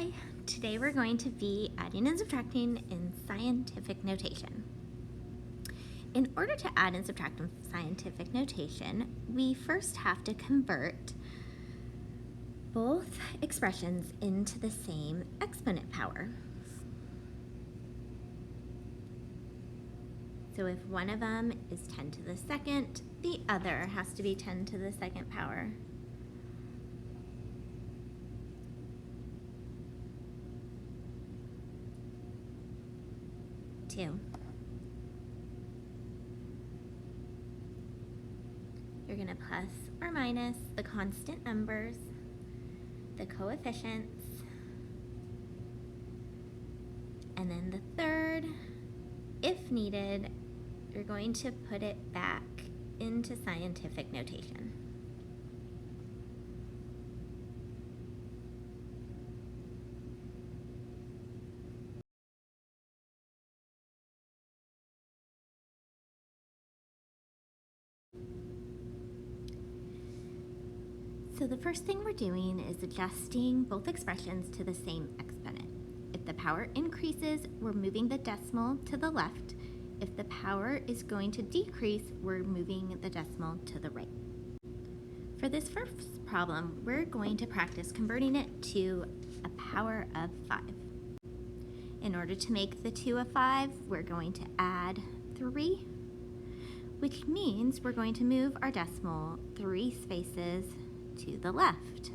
Hi, today we're going to be adding and subtracting in scientific notation. In order to add and subtract in scientific notation, we first have to convert both expressions into the same exponent power. So if one of them is 10 to the second, the other has to be 10 to the second power. You're going to plus or minus the constant numbers, the coefficients, and then the third, if needed, you're going to put it back into scientific notation. So the first thing we're doing is adjusting both expressions to the same exponent. If the power increases, we're moving the decimal to the left. If the power is going to decrease, we're moving the decimal to the right. For this first problem, we're going to practice converting it to a power of 5. In order to make the 2 a 5, we're going to add 3, which means we're going to move our decimal 3 spaces to the left.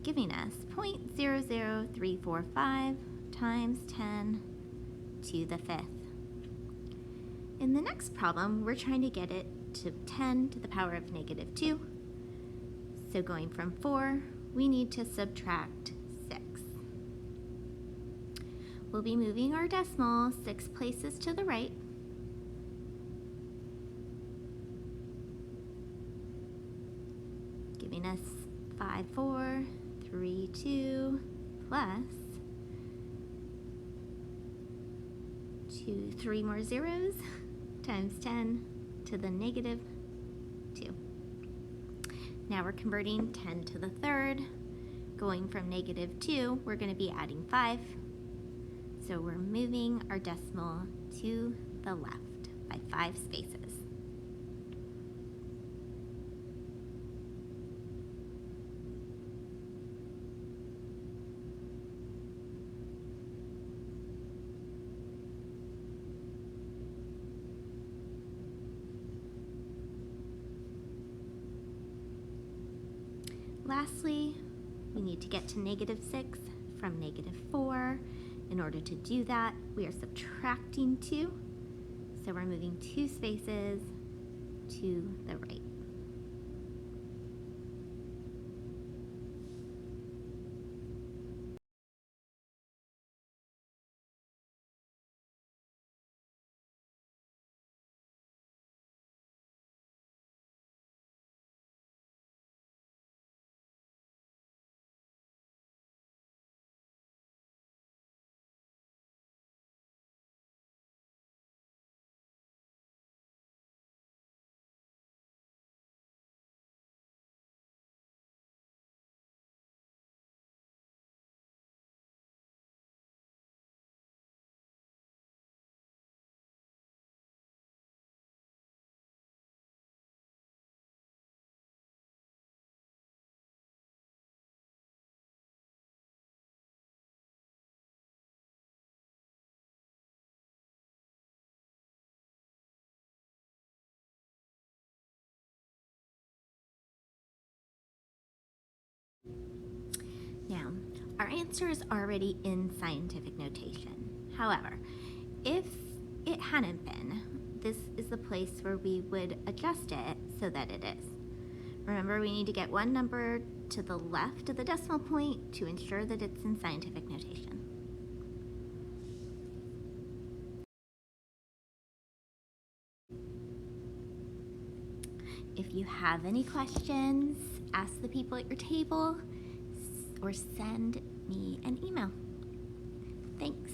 Giving us 0.00345 times 10 to the 5th. In the next problem, we're trying to get it to 10 to the power of negative 2. So going from 4, we need to subtract 6. We'll be moving our decimal 6 places to the right. Giving us 5432 plus 3 more zeros times 10 to the negative 2. Now we're converting 10 to the third. Going from negative 2, we're going to be adding 5. So we're moving our decimal to the left by 5 spaces. Lastly, we need to get to negative 6 from negative 4. In order to do that, we are subtracting 2. So we're moving 2 spaces to the right. Now, our answer is already in scientific notation. However, if it hadn't been, this is the place where we would adjust it so that it is. Remember, we need to get one number to the left of the decimal point to ensure that it's in scientific notation. If you have any questions, ask the people at your table or send me an email. Thanks.